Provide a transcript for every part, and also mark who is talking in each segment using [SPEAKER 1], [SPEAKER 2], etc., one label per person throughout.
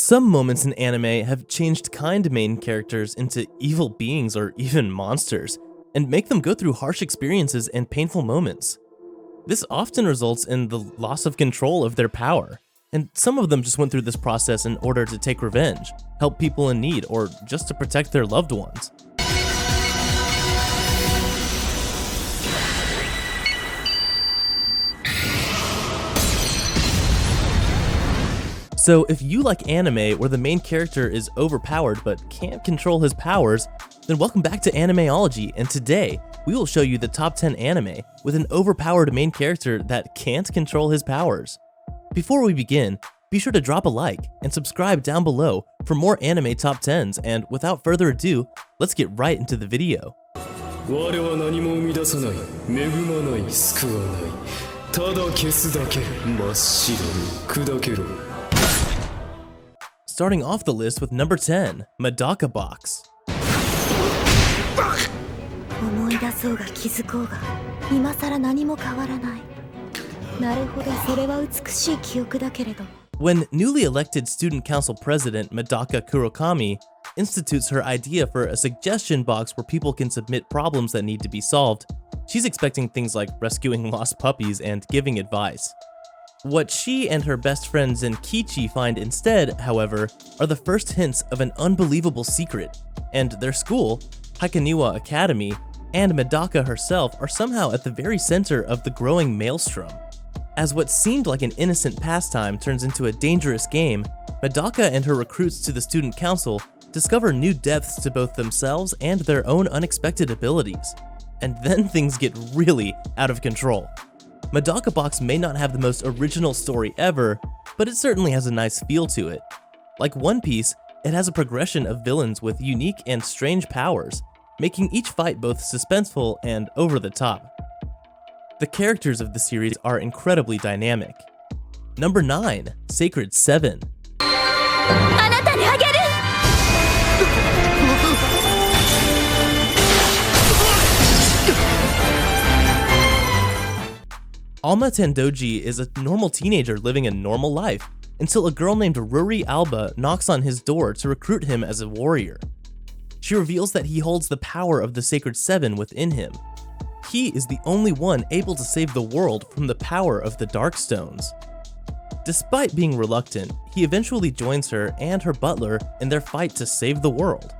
[SPEAKER 1] Some moments in anime have changed kind main characters into evil beings or even monsters, and make them go through harsh experiences and painful moments. This often results in the loss of control of their power, and some of them just went through this process in order to take revenge, help people in need, or just to protect their loved ones. So if you like anime where the main character is overpowered but can't control his powers, then welcome back to Animeology, and today we will show you the top 10 anime with an overpowered main character that can't control his powers. Before we begin, be sure to drop a like and subscribe down below for more anime top 10s, and without further ado, let's get right into the video. Starting off the list with number 10, Madoka Box. When newly elected student council president Madoka Kurokami institutes her idea for a suggestion box where people can submit problems that need to be solved, she's expecting things like rescuing lost puppies and giving advice. What she and her best friend Zenkichi find instead, however, are the first hints of an unbelievable secret, and their school, Hakaniwa Academy, and Madoka herself are somehow at the very center of the growing maelstrom. As what seemed like an innocent pastime turns into a dangerous game, Madoka and her recruits to the student council discover new depths to both themselves and their own unexpected abilities. And then things get really out of control. Madoka Box may not have the most original story ever, but it certainly has a nice feel to it. Like One Piece, it has a progression of villains with unique and strange powers, making each fight both suspenseful and over the top. The characters of the series are incredibly dynamic. Number 9, Sacred 7. Alma Tendoji is a normal teenager living a normal life until a girl named Ruri Alba knocks on his door to recruit him as a warrior. She reveals that he holds the power of the Sacred 7 within him. He is the only one able to save the world from the power of the Dark Stones. Despite being reluctant, he eventually joins her and her butler in their fight to save the world.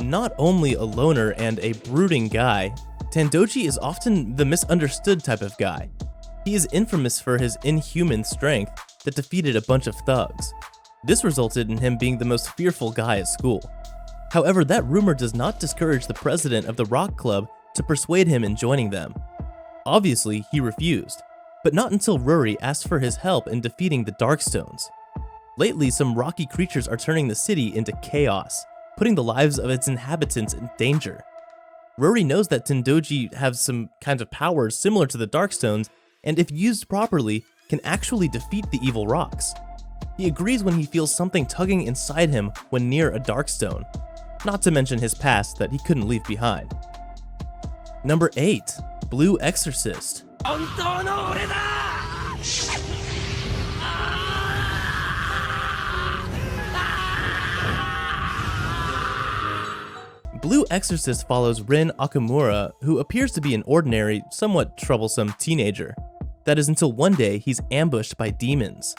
[SPEAKER 1] Not only a loner and a brooding guy, Tendoji is often the misunderstood type of guy. He is infamous for his inhuman strength that defeated a bunch of thugs. This resulted in him being the most fearful guy at school. However, that rumor does not discourage the president of the rock club to persuade him in joining them. Obviously, he refused, but not until Ruri asked for his help in defeating the Darkstones. Lately, some rocky creatures are turning the city into chaos, putting the lives of its inhabitants in danger. Ruri knows that Tendoji has some kinds of powers similar to the Darkstones, and if used properly, can actually defeat the evil rocks. He agrees when he feels something tugging inside him when near a Darkstone, not to mention his past that he couldn't leave behind. Number 8, Blue Exorcist. Blue Exorcist follows Rin Okamura, who appears to be an ordinary, somewhat troublesome teenager. That is until one day he's ambushed by demons.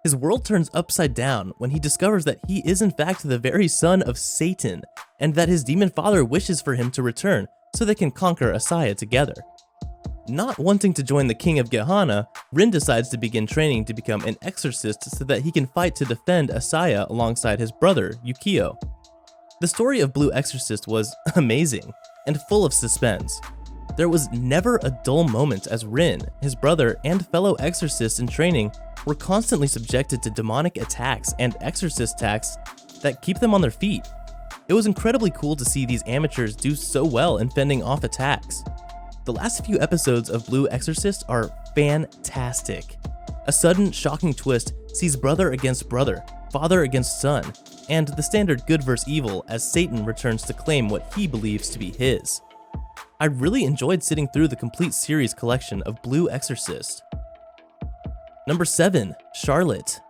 [SPEAKER 1] His world turns upside down when he discovers that he is in fact the very son of Satan, and that his demon father wishes for him to return so they can conquer Asaya together. Not wanting to join the King of Gehenna, Rin decides to begin training to become an exorcist so that he can fight to defend Asaya alongside his brother, Yukio. The story of Blue Exorcist was amazing and full of suspense. There was never a dull moment as Rin, his brother, and fellow exorcists in training were constantly subjected to demonic attacks and exorcist attacks that keep them on their feet. It was incredibly cool to see these amateurs do so well in fending off attacks. The last few episodes of Blue Exorcist are fantastic. A sudden, shocking twist sees brother against brother, father against son, and the standard good versus evil as Satan returns to claim what he believes to be his. I really enjoyed sitting through the complete series collection of Blue Exorcist. Number 7, Charlotte.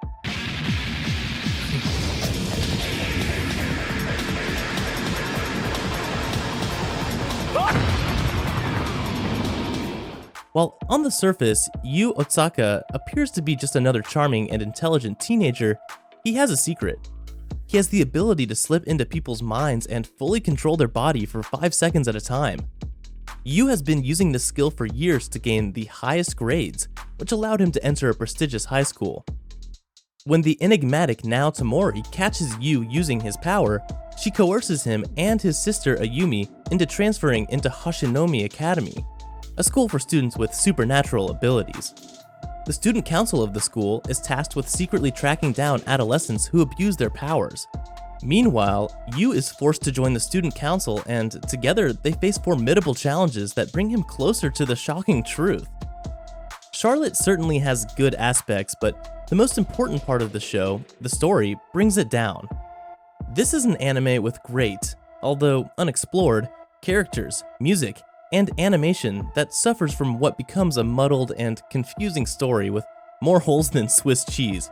[SPEAKER 1] While on the surface, Yu Otsaka appears to be just another charming and intelligent teenager, he has a secret. He has the ability to slip into people's minds and fully control their body for 5 seconds at a time. Yu has been using this skill for years to gain the highest grades, which allowed him to enter a prestigious high school. When the enigmatic Nao Tamori catches Yu using his power, she coerces him and his sister Ayumi into transferring into Hashinomi Academy, a school for students with supernatural abilities. The student council of the school is tasked with secretly tracking down adolescents who abuse their powers. Meanwhile, Yu is forced to join the student council, and together they face formidable challenges that bring him closer to the shocking truth. Charlotte certainly has good aspects, but the most important part of the show, the story, brings it down. This is an anime with great, although unexplored, characters, music, and animation that suffers from what becomes a muddled and confusing story with more holes than Swiss cheese.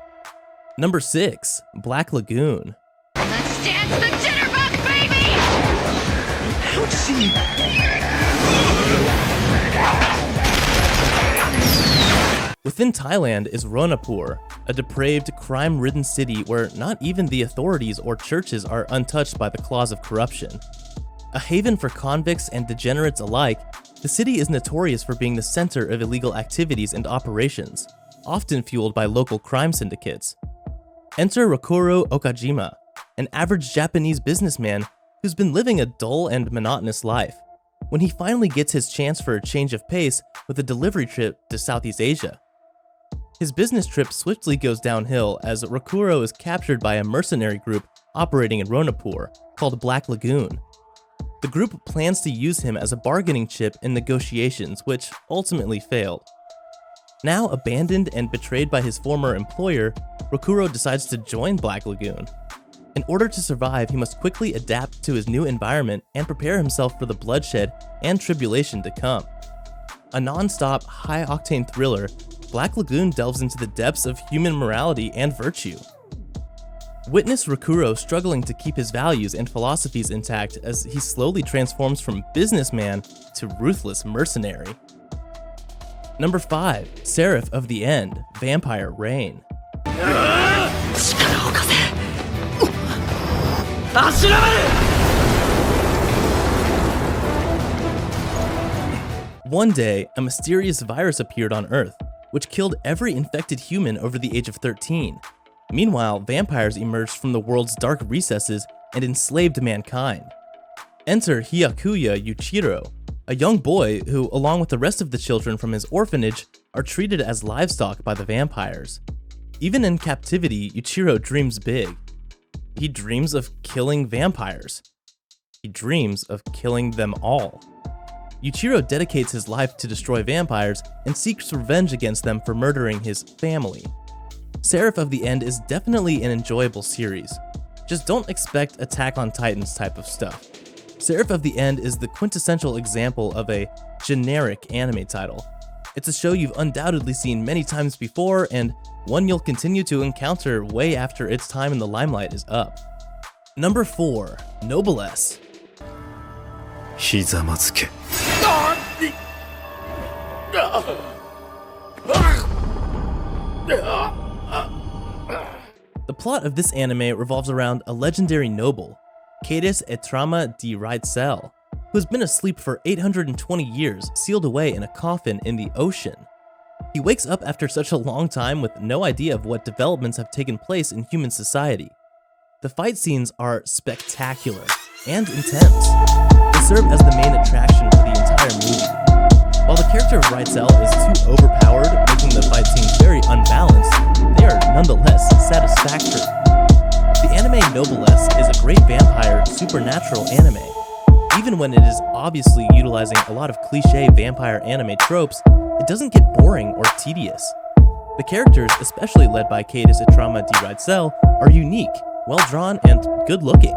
[SPEAKER 1] Number 6, Black Lagoon.
[SPEAKER 2] Let's dance the jitterbug, baby!
[SPEAKER 1] Within Thailand is Ronapur, a depraved, crime-ridden city where not even the authorities or churches are untouched by the claws of corruption. A haven for convicts and degenerates alike, the city is notorious for being the center of illegal activities and operations, often fueled by local crime syndicates. Enter Rokuro Okajima, an average Japanese businessman who's been living a dull and monotonous life, when he finally gets his chance for a change of pace with a delivery trip to Southeast Asia. His business trip swiftly goes downhill as Rokuro is captured by a mercenary group operating in Ronapur called Black Lagoon. The group plans to use him as a bargaining chip in negotiations, which ultimately failed. Now abandoned and betrayed by his former employer, Rokuro decides to join Black Lagoon. In order to survive, he must quickly adapt to his new environment and prepare himself for the bloodshed and tribulation to come. A non-stop, high-octane thriller, Black Lagoon delves into the depths of human morality and virtue. Witness Rokuro struggling to keep his values and philosophies intact as he slowly transforms from businessman to ruthless mercenary. Number 5, Seraph of the End, Vampire Reign. One day, a mysterious virus appeared on Earth, which killed every infected human over the age of 13. Meanwhile, vampires emerged from the world's dark recesses and enslaved mankind. Enter Hyakuya Yuichiro, a young boy who, along with the rest of the children from his orphanage, are treated as livestock by the vampires. Even in captivity, Yuichiro dreams big. He dreams of killing vampires. He dreams of killing them all. Yuichiro dedicates his life to destroy vampires and seeks revenge against them for murdering his family. Seraph of the End is definitely an enjoyable series. Just don't expect Attack on Titans type of stuff. Seraph of the End is the quintessential example of a generic anime title. It's a show you've undoubtedly seen many times before, and one you'll continue to encounter way after its time in the limelight is up. Number 4, Noblest. The plot of this anime revolves around a legendary noble, Cadis Etrama di Raitzel, who has been asleep for 820 years, sealed away in a coffin in the ocean. He wakes up after such a long time with no idea of what developments have taken place in human society. The fight scenes are spectacular and intense. They serve as the main attraction for the entire movie. While the character of Raitzel is too overpowered, making the fight scenes very unbalanced, they are nonetheless satisfactory. The anime Noblest is a great vampire supernatural anime. Even when it is obviously utilizing a lot of cliché vampire anime tropes, it doesn't get boring or tedious. The characters, especially led by Cadis Etrama di Raitzel, are unique, well-drawn, and good-looking.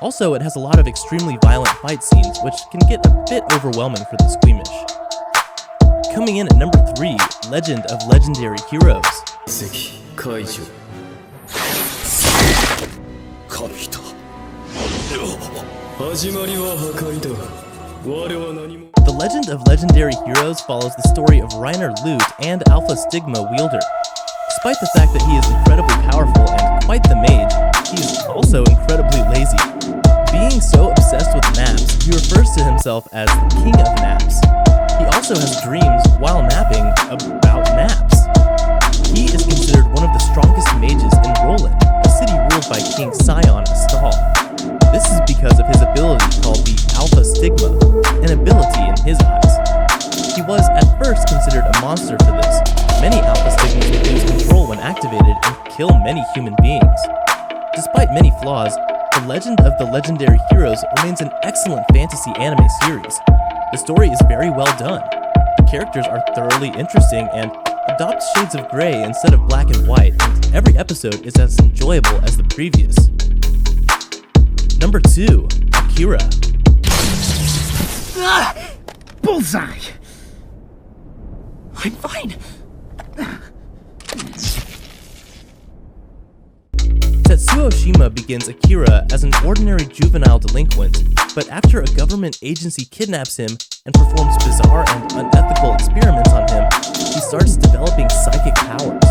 [SPEAKER 1] Also, it has a lot of extremely violent fight scenes, which can get a bit overwhelming for the squeamish. Coming in at number 3, Legend of Legendary Heroes. The Legend of Legendary Heroes follows the story of Reiner Lute and Alpha Stigma Wielder. Despite the fact that he is incredibly powerful and quite the mage, he is also incredibly lazy. Being so obsessed with naps, he refers to himself as the King of Naps. He also has dreams while napping about naps. He is considered one of the strongest mages in Roland, a city ruled by King Scion Astal. This is because of his ability called the Alpha Stigma, an ability in his eyes. He was at first considered a monster for this. Many Alpha Stigmas would lose control when activated and kill many human beings. Despite many flaws, The Legend of the Legendary Heroes remains an excellent fantasy anime series. The story is very well done. The characters are thoroughly interesting and adopt shades of gray instead of black and white, and every episode is as enjoyable as the previous. Number 2, Akira.
[SPEAKER 3] Bullseye! I'm fine.
[SPEAKER 1] Tetsuo Shima begins Akira as an ordinary juvenile delinquent, but after a government agency kidnaps him and performs bizarre and unethical experiments on him, he starts developing psychic powers.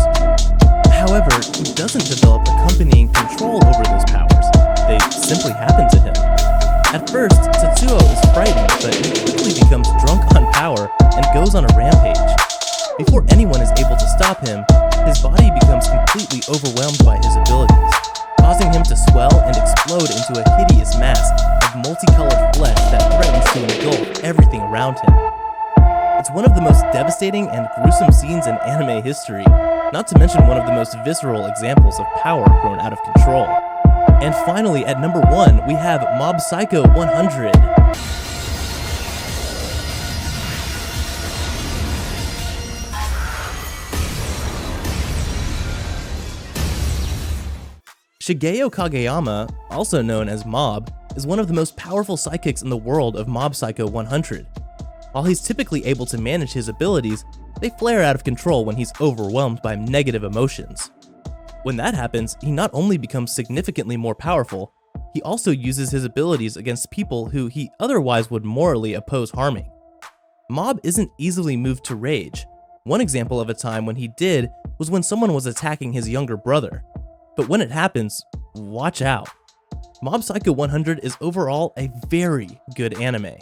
[SPEAKER 1] However, he doesn't develop accompanying control over those powers. They simply happen to him. At first, Tetsuo is frightened, but he quickly becomes drunk on power and goes on a rampage. Before anyone is able to stop him, his body becomes completely overwhelmed by his abilities, causing him to swell and explode into a hideous mass of multicolored flesh that threatens to engulf everything around him. It's one of the most devastating and gruesome scenes in anime history, not to mention one of the most visceral examples of power grown out of control. And finally, at number 1, we have Mob Psycho 100. Shigeo Kageyama, also known as Mob, is one of the most powerful psychics in the world of Mob Psycho 100. While he's typically able to manage his abilities, they flare out of control when he's overwhelmed by negative emotions. When that happens, he not only becomes significantly more powerful, he also uses his abilities against people who he otherwise would morally oppose harming. Mob isn't easily moved to rage. One example of a time when he did was when someone was attacking his younger brother. But when it happens, watch out. Mob Psycho 100 is overall a very good anime.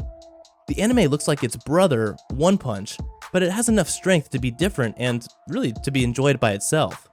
[SPEAKER 1] The anime looks like its brother, One Punch, but it has enough strength to be different and really to be enjoyed by itself.